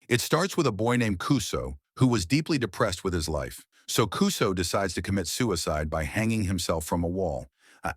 It starts with a boy named Kuso, who was deeply depressed with his life. So Kuso decides to commit suicide by hanging himself from a wall.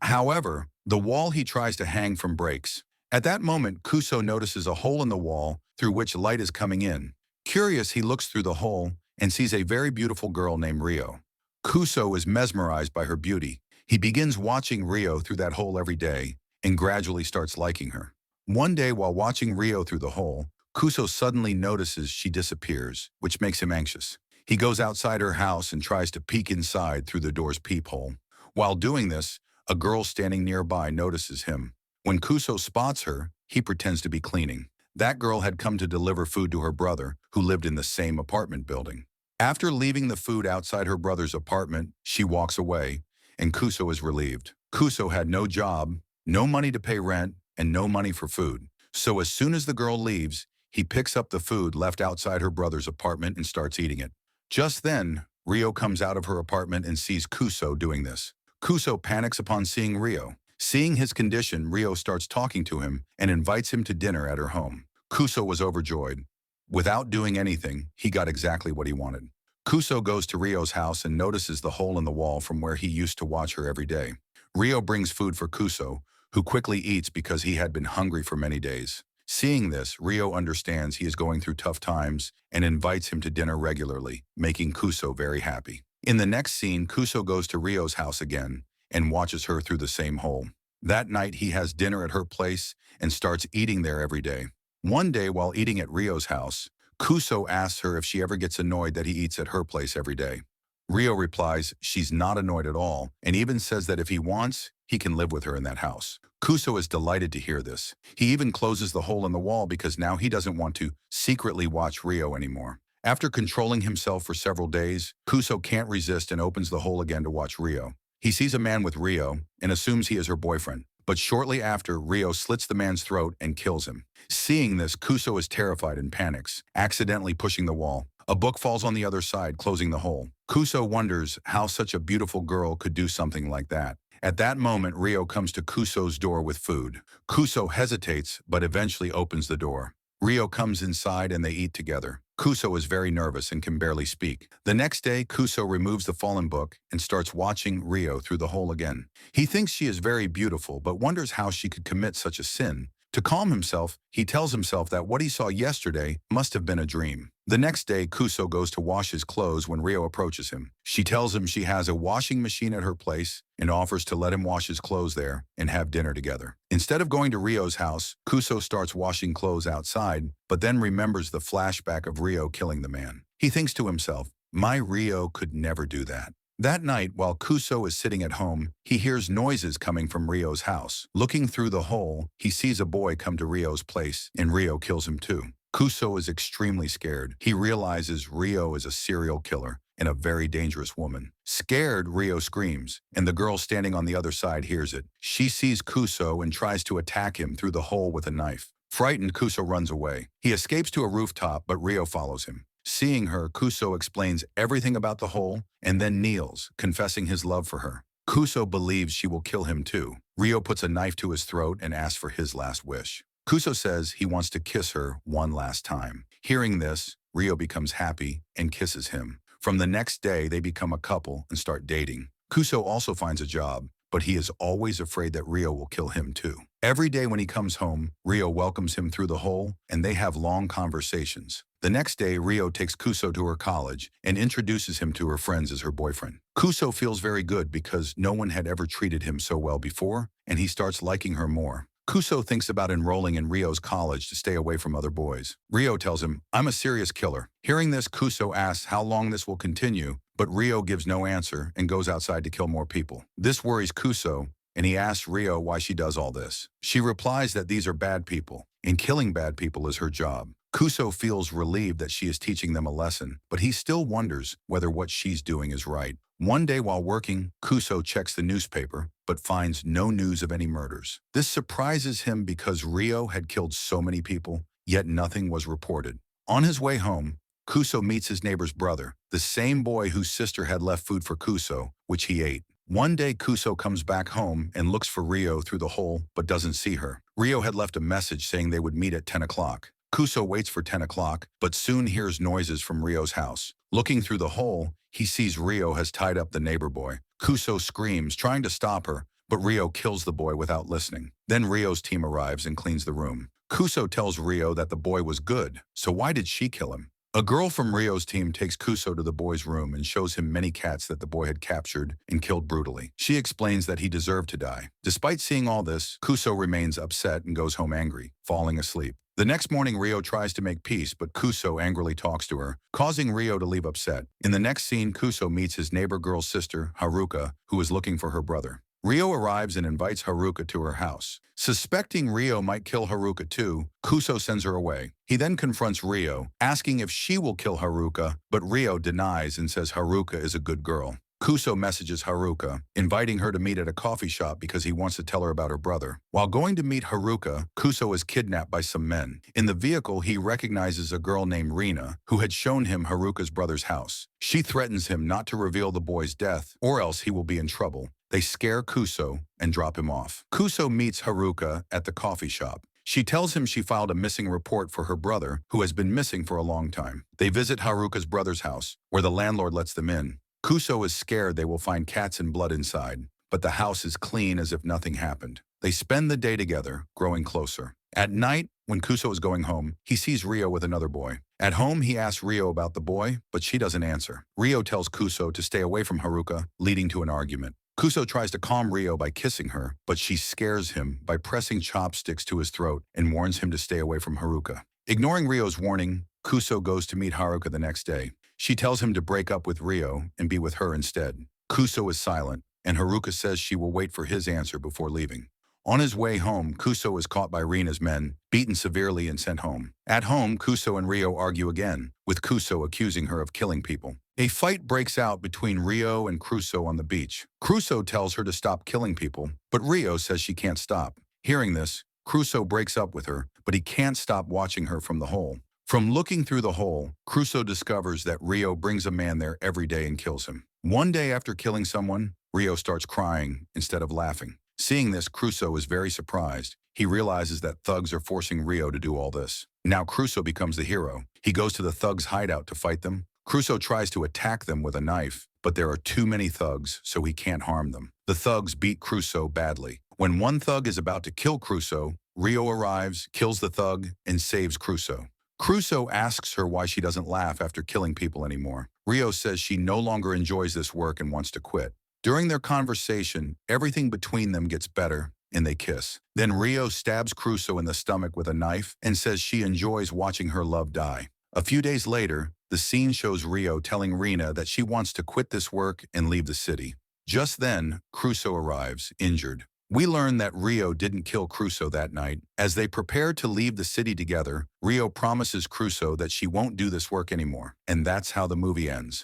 However, the wall he tries to hang from breaks. At that moment, Kuso notices a hole in the wall through which light is coming in. Curious, he looks through the hole and sees a very beautiful girl named Rio. Kuso is mesmerized by her beauty. He begins watching Rio through that hole every day and gradually starts liking her. One day, while watching Rio through the hole, Kuso suddenly notices she disappears, which makes him anxious. He goes outside her house and tries to peek inside through the door's peephole. While doing this, a girl standing nearby notices him. When Kuso spots her, he pretends to be cleaning. That girl had come to deliver food to her brother, who lived in the same apartment building. After leaving the food outside her brother's apartment, she walks away, and Kuso is relieved. Kuso had no job, no money to pay rent, and no money for food. So as soon as the girl leaves, he picks up the food left outside her brother's apartment and starts eating it. Just then, Rio comes out of her apartment and sees Kuso doing this. Kuso panics upon seeing Rio. Seeing his condition, Rio starts talking to him and invites him to dinner at her home. Kuso was overjoyed. Without doing anything, he got exactly what he wanted. Kuso goes to Rio's house and notices the hole in the wall from where he used to watch her every day. Rio brings food for Kuso, who quickly eats because he had been hungry for many days. Seeing this, Rio understands he is going through tough times and invites him to dinner regularly, making Kuso very happy. In the next scene, Kuso goes to Rio's house again and watches her through the same hole. That night, he has dinner at her place and starts eating there every day. One day, while eating at Rio's house, Kuso asks her if she ever gets annoyed that he eats at her place every day. Rio replies she's not annoyed at all and even says that if he wants, he can live with her in that house. Kuso is delighted to hear this. He even closes the hole in the wall because now he doesn't want to secretly watch Rio anymore. After controlling himself for several days, Kuso can't resist and opens the hole again to watch Rio. He sees a man with Rio and assumes he is her boyfriend. But shortly after, Rio slits the man's throat and kills him. Seeing this, Kuso is terrified and panics, accidentally pushing the wall. A book falls on the other side, closing the hole. Kuso wonders how such a beautiful girl could do something like that. At that moment, Rio comes to Kuso's door with food. Kuso hesitates, but eventually opens the door. Rio comes inside and they eat together. Kuso is very nervous and can barely speak. The next day, Kuso removes the fallen book and starts watching Rio through the hole again. He thinks she is very beautiful, but wonders how she could commit such a sin. To calm himself, he tells himself that what he saw yesterday must have been a dream. The next day, Kuso goes to wash his clothes when Rio approaches him. She tells him she has a washing machine at her place and offers to let him wash his clothes there and have dinner together. Instead of going to Rio's house, Kuso starts washing clothes outside, but then remembers the flashback of Rio killing the man. He thinks to himself, my Rio could never do that. That night, while Kuso is sitting at home, he hears noises coming from Rio's house. Looking through the hole, he sees a boy come to Rio's place, and Rio kills him too. Kuso is extremely scared. He realizes Rio is a serial killer and a very dangerous woman. Scared, Rio screams, and the girl standing on the other side hears it. She sees Kuso and tries to attack him through the hole with a knife. Frightened, Kuso runs away. He escapes to a rooftop, but Rio follows him. Seeing her, Kuso explains everything about the hole and then kneels, confessing his love for her. Kuso believes she will kill him too. Rio puts a knife to his throat and asks for his last wish. Kuso says he wants to kiss her one last time. Hearing this, Rio becomes happy and kisses him. From the next day, they become a couple and start dating. Kuso also finds a job, but he is always afraid that Rio will kill him too. Every day when he comes home, Rio welcomes him through the hole and they have long conversations. The next day, Rio takes Kuso to her college and introduces him to her friends as her boyfriend. Kuso feels very good because no one had ever treated him so well before, and he starts liking her more. Kuso thinks about enrolling in Rio's college to stay away from other boys. Rio tells him, I'm a serious killer. Hearing this, Kuso asks how long this will continue, but Rio gives no answer and goes outside to kill more people. This worries Kuso, and he asks Rio why she does all this. She replies that these are bad people, and killing bad people is her job. Kuso feels relieved that she is teaching them a lesson, but he still wonders whether what she's doing is right. One day while working, Kuso checks the newspaper, but finds no news of any murders. This surprises him because Rio had killed so many people, yet nothing was reported. On his way home, Kuso meets his neighbor's brother, the same boy whose sister had left food for Kuso, which he ate. One day, Kuso comes back home and looks for Rio through the hole, but doesn't see her. Rio had left a message saying they would meet at 10 o'clock. Kuso waits for 10 o'clock, but soon hears noises from Ryo's house. Looking through the hole, he sees Ryo has tied up the neighbor boy. Kuso screams, trying to stop her, but Ryo kills the boy without listening. Then Ryo's team arrives and cleans the room. Kuso tells Ryo that the boy was good, so why did she kill him? A girl from Ryo's team takes Kuso to the boy's room and shows him many cats that the boy had captured and killed brutally. She explains that he deserved to die. Despite seeing all this, Kuso remains upset and goes home angry, falling asleep. The next morning, Ryo tries to make peace, but Kuso angrily talks to her, causing Ryo to leave upset. In the next scene, Kuso meets his neighbor girl's sister, Haruka, who is looking for her brother. Ryo arrives and invites Haruka to her house. Suspecting Ryo might kill Haruka too, Kuso sends her away. He then confronts Ryo, asking if she will kill Haruka, but Ryo denies and says Haruka is a good girl. Kuso messages Haruka, inviting her to meet at a coffee shop because he wants to tell her about her brother. While going to meet Haruka, Kuso is kidnapped by some men. In the vehicle, he recognizes a girl named Rina, who had shown him Haruka's brother's house. She threatens him not to reveal the boy's death, or else he will be in trouble. They scare Kuso and drop him off. Kuso meets Haruka at the coffee shop. She tells him she filed a missing report for her brother, who has been missing for a long time. They visit Haruka's brother's house, where the landlord lets them in. Kuso is scared they will find cats and blood inside, but the house is clean as if nothing happened. They spend the day together, growing closer. At night, when Kuso is going home, he sees Ryo with another boy. At home, he asks Ryo about the boy, but she doesn't answer. Ryo tells Kuso to stay away from Haruka, leading to an argument. Kuso tries to calm Ryo by kissing her, but she scares him by pressing chopsticks to his throat and warns him to stay away from Haruka. Ignoring Ryo's warning, Kuso goes to meet Haruka the next day. She tells him to break up with Ryo and be with her instead. Kuso is silent, and Haruka says she will wait for his answer before leaving. On his way home, Kuso is caught by Rina's men, beaten severely and sent home. At home, Kuso and Ryo argue again, with Kuso accusing her of killing people. A fight breaks out between Ryo and Kuso on the beach. Kuso tells her to stop killing people, but Ryo says she can't stop. Hearing this, Kuso breaks up with her, but he can't stop watching her from the hole. From looking through the hole, Kuso discovers that Ryo brings a man there every day and kills him. One day after killing someone, Ryo starts crying instead of laughing. Seeing this, Kuso is very surprised. He realizes that thugs are forcing Ryo to do all this. Now Kuso becomes the hero. He goes to the thugs' hideout to fight them. Kuso tries to attack them with a knife, but there are too many thugs, so he can't harm them. The thugs beat Kuso badly. When one thug is about to kill Kuso, Ryo arrives, kills the thug, and saves Kuso. Kuso asks her why she doesn't laugh after killing people anymore. Ryo says she no longer enjoys this work and wants to quit. During their conversation, everything between them gets better, and they kiss. Then Ryo stabs Kuso in the stomach with a knife and says she enjoys watching her love die. A few days later, the scene shows Ryo telling Rina that she wants to quit this work and leave the city. Just then, Kuso arrives, injured. We learn that Ryo didn't kill Kuso that night. As they prepare to leave the city together, Ryo promises Kuso that she won't do this work anymore. And that's how the movie ends.